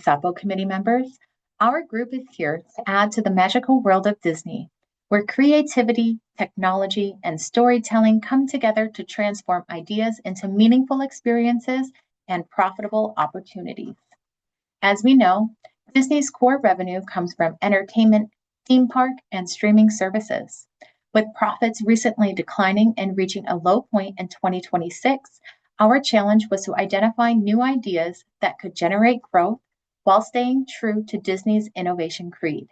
OSAPO committee members, our group is here to add to the magical world of Disney, where creativity, technology, and storytelling come together to transform ideas into meaningful experiences and profitable opportunities. As we know, Disney's core revenue comes from entertainment, theme park, and streaming services. With profits recently declining and reaching a low point in 2026, our challenge was to identify new ideas that could generate growth while staying true to Disney's innovation creed,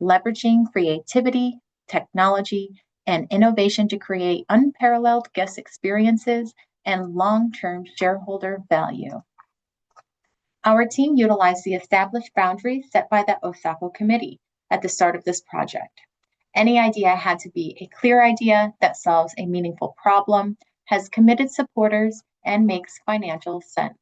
leveraging creativity, technology, and innovation to create unparalleled guest experiences and long-term shareholder value. Our team utilized the established boundaries set by the OSAPO committee at the start of this project. Any idea had to be a clear idea that solves a meaningful problem, has committed supporters, and makes financial sense.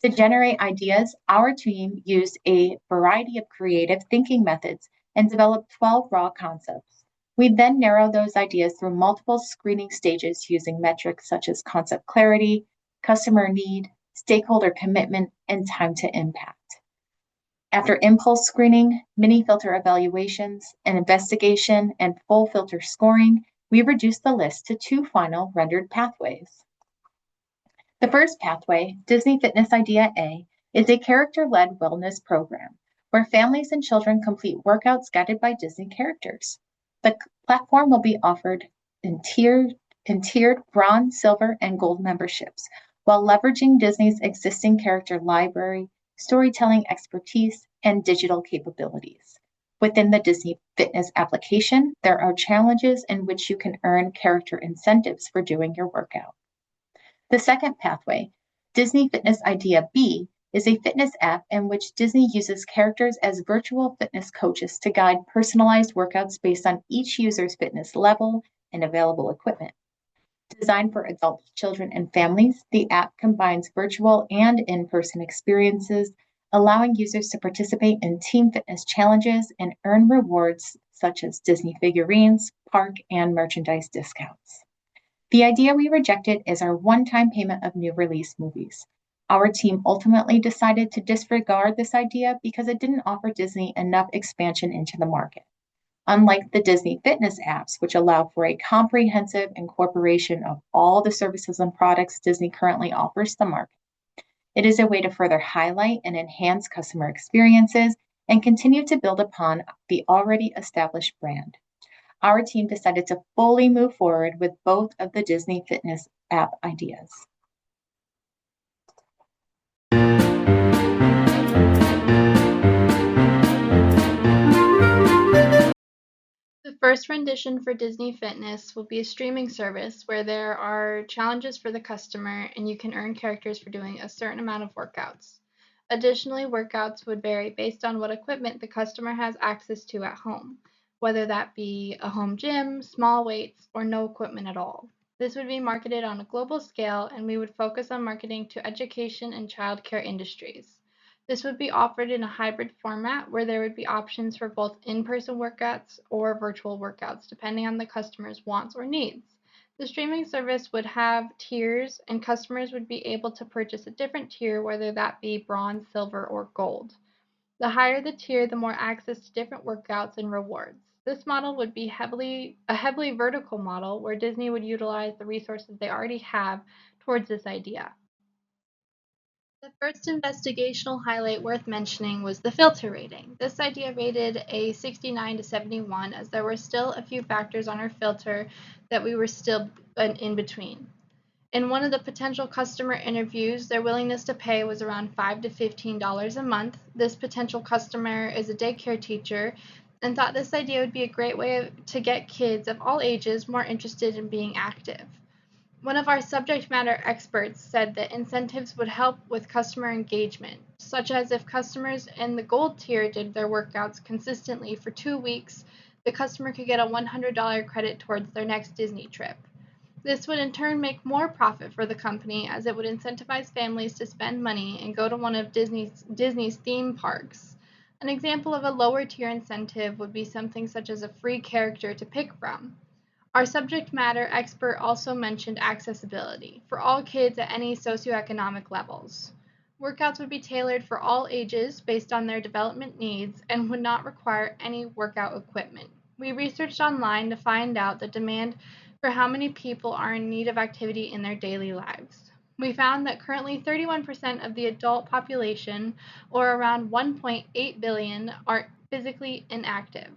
To generate ideas, our team used a variety of creative thinking methods and developed 12 raw concepts. We then narrowed those ideas through multiple screening stages using metrics such as concept clarity, customer need, stakeholder commitment, and time to impact. After impulse screening, mini filter evaluations, an investigation, and full filter scoring, we reduced the list to 2 final rendered pathways. The first pathway, Disney Fitness Idea A, is a character-led wellness program where families and children complete workouts guided by Disney characters. The platform will be offered in tiered bronze, silver, and gold memberships, while leveraging Disney's existing character library, storytelling expertise, and digital capabilities. Within the Disney Fitness application, there are challenges in which you can earn character incentives for doing your workout. The second pathway, Disney Fitness Idea B, is a fitness app in which Disney uses characters as virtual fitness coaches to guide personalized workouts based on each user's fitness level and available equipment. Designed for adults, children, and families, the app combines virtual and in-person experiences, allowing users to participate in team fitness challenges and earn rewards such as Disney figurines, park, and merchandise discounts. The idea we rejected is our one-time payment of new release movies. Our team ultimately decided to disregard this idea because it didn't offer Disney enough expansion into the market. Unlike the Disney Fitness apps, which allow for a comprehensive incorporation of all the services and products Disney currently offers the market, it is a way to further highlight and enhance customer experiences and continue to build upon the already established brand. Our team decided to fully move forward with both of the Disney Fitness app ideas. The first rendition for Disney Fitness will be a streaming service where there are challenges for the customer and you can earn characters for doing a certain amount of workouts. Additionally, workouts would vary based on what equipment the customer has access to at home, whether that be a home gym, small weights, or no equipment at all. This would be marketed on a global scale and we would focus on marketing to education and childcare industries. This would be offered in a hybrid format where there would be options for both in-person workouts or virtual workouts, depending on the customer's wants or needs. The streaming service would have tiers, and customers would be able to purchase a different tier, whether that be bronze, silver, or gold. The higher the tier, the more access to different workouts and rewards. This model would be a heavily vertical model where Disney would utilize the resources they already have towards this idea. The first investigational highlight worth mentioning was the filter rating. This idea rated a 69 to 71 as there were still a few factors on our filter that we were still in between. In one of the potential customer interviews, their willingness to pay was around $5 to $15 a month. This potential customer is a daycare teacher and thought this idea would be a great way to get kids of all ages more interested in being active. One of our subject matter experts said that incentives would help with customer engagement, such as if customers in the gold tier did their workouts consistently for 2 weeks, the customer could get a $100 credit towards their next Disney trip. This would in turn make more profit for the company as it would incentivize families to spend money and go to one of Disney's theme parks. An example of a lower tier incentive would be something such as a free character to pick from. Our subject matter expert also mentioned accessibility for all kids at any socioeconomic levels. Workouts would be tailored for all ages based on their development needs and would not require any workout equipment. We researched online to find out the demand for how many people are in need of activity in their daily lives. We found that currently 31% of the adult population, or around 1.8 billion, are physically inactive.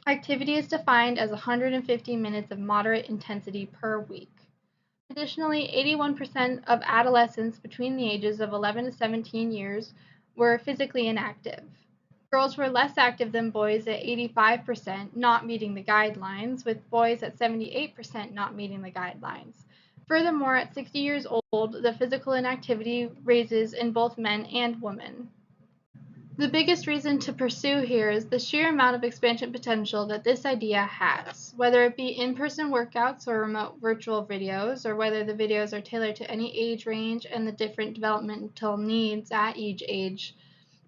Activity is defined as 150 minutes of moderate intensity per week. Additionally, 81% of adolescents between the ages of 11 to 17 years were physically inactive. Girls were less active than boys at 85%, not meeting the guidelines, with boys at 78% not meeting the guidelines. Furthermore, at 60 years old, the physical inactivity raises in both men and women. The biggest reason to pursue here is the sheer amount of expansion potential that this idea has, whether it be in-person workouts or remote virtual videos, or whether the videos are tailored to any age range and the different developmental needs at each age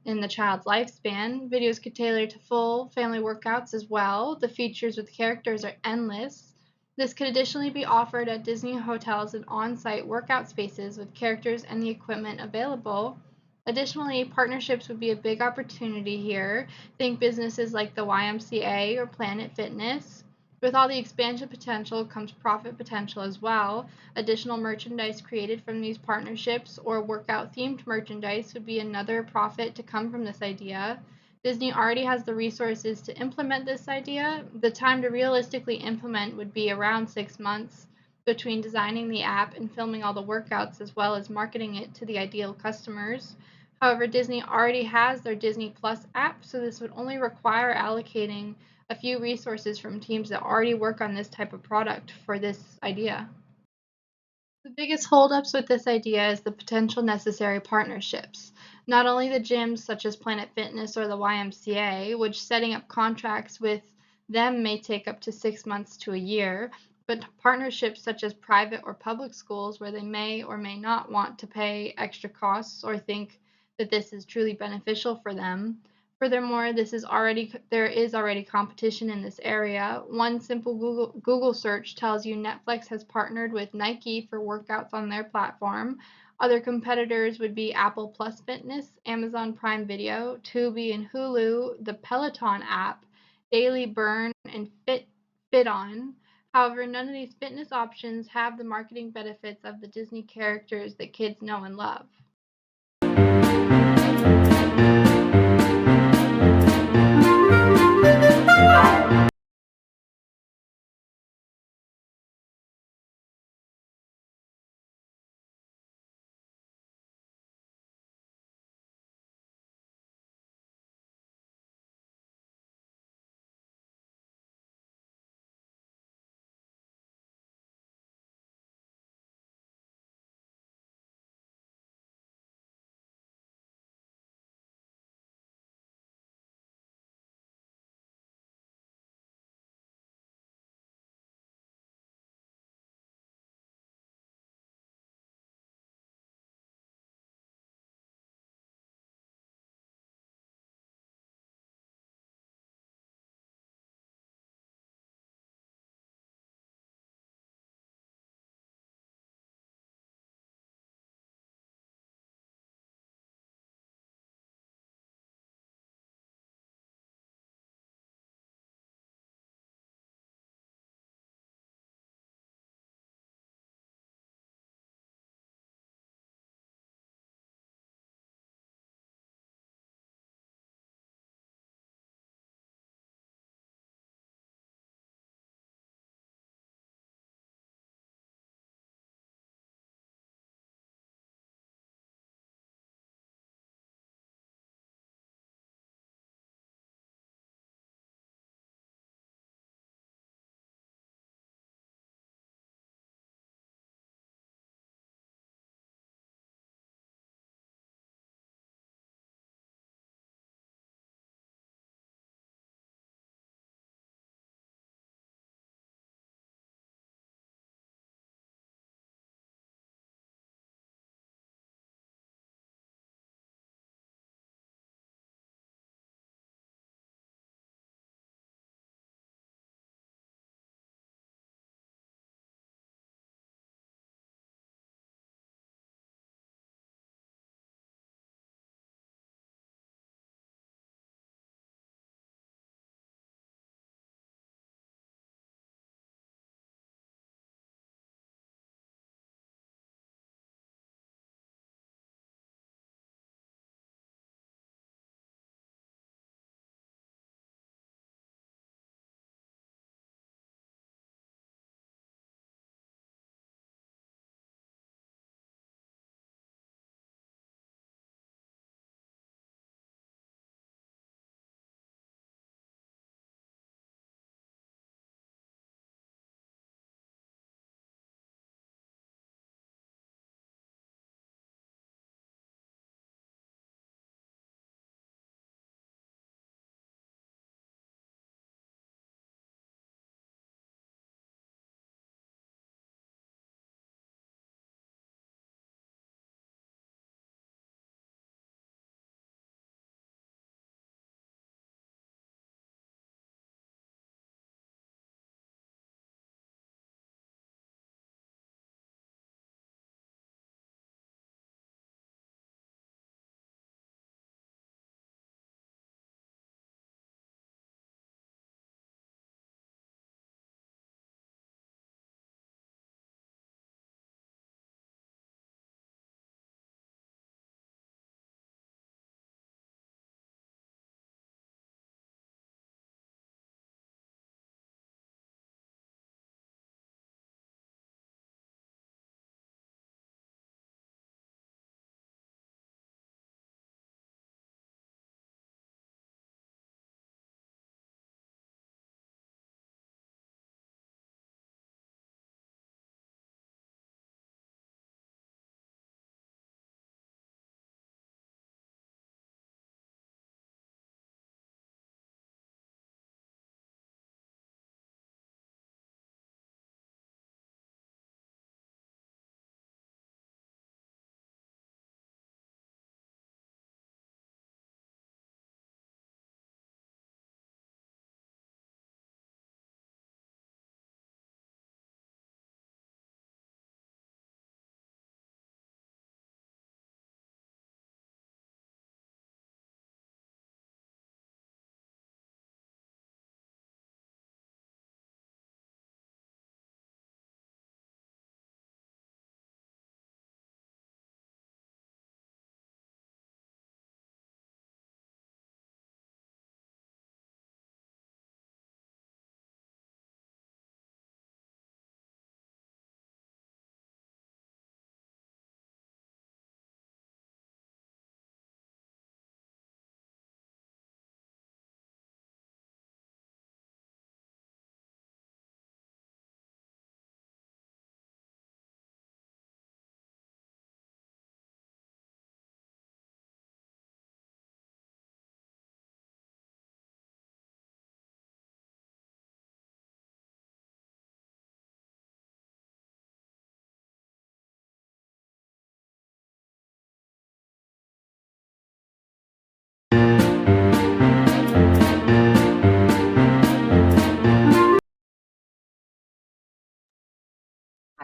in the child's lifespan. Videos could tailor to full family workouts as well. The features with characters are endless. This could additionally be offered at Disney hotels and on-site workout spaces with characters and the equipment available. Additionally, partnerships would be a big opportunity here. Think businesses like the YMCA or Planet Fitness. With all the expansion potential comes profit potential as well. Additional merchandise created from these partnerships or workout themed merchandise would be another profit to come from this idea. Disney already has the resources to implement this idea. The time to realistically implement would be around 6 months between designing the app and filming all the workouts as well as marketing it to the ideal customers. However, Disney already has their Disney Plus app, so this would only require allocating a few resources from teams that already work on this type of product for this idea. The biggest holdups with this idea is the potential necessary partnerships. Not only the gyms such as Planet Fitness or the YMCA, which setting up contracts with them may take up to 6 months to a year, but partnerships such as private or public schools where they may or may not want to pay extra costs or think that this is truly beneficial for them. Furthermore, there is already competition in this area. One simple Google search tells you Netflix has partnered with Nike for workouts on their platform. Other competitors would be Apple Plus Fitness, Amazon Prime Video, Tubi and Hulu, the Peloton app, Daily Burn, and FitOn. However, none of these fitness options have the marketing benefits of the Disney characters that kids know and love.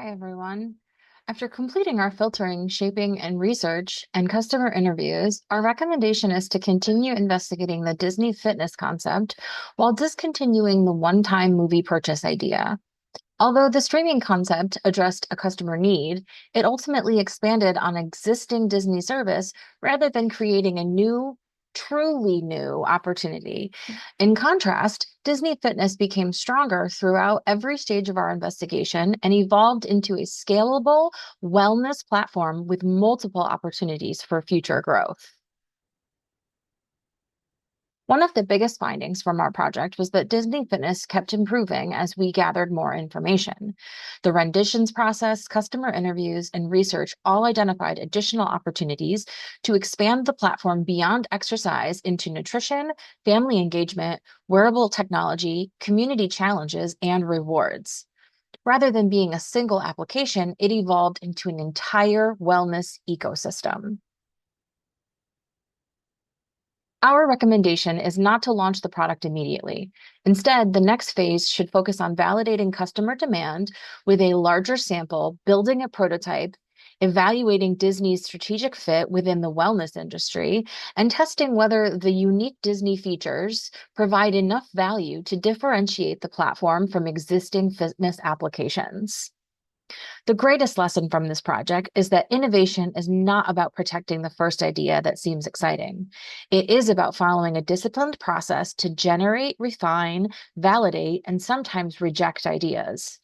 Hi, everyone. After completing our filtering, shaping, and research and customer interviews, our recommendation is to continue investigating the Disney fitness concept while discontinuing the one-time movie purchase idea. Although the streaming concept addressed a customer need, it ultimately expanded on existing Disney service rather than creating a new, truly new opportunity. In contrast, Disney Fitness became stronger throughout every stage of our investigation and evolved into a scalable wellness platform with multiple opportunities for future growth. One of the biggest findings from our project was that Disney Fitness kept improving as we gathered more information. The renditions process, customer interviews, and research all identified additional opportunities to expand the platform beyond exercise into nutrition, family engagement, wearable technology, community challenges, and rewards. Rather than being a single application, it evolved into an entire wellness ecosystem. Our recommendation is not to launch the product immediately. Instead, the next phase should focus on validating customer demand with a larger sample, building a prototype, evaluating Disney's strategic fit within the wellness industry, and testing whether the unique Disney features provide enough value to differentiate the platform from existing fitness applications. The greatest lesson from this project is that innovation is not about protecting the first idea that seems exciting. It is about following a disciplined process to generate, refine, validate, and sometimes reject ideas.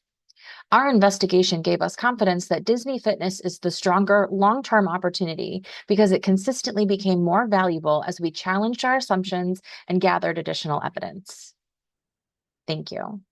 Our investigation gave us confidence that Disney Fitness is the stronger long-term opportunity because it consistently became more valuable as we challenged our assumptions and gathered additional evidence. Thank you.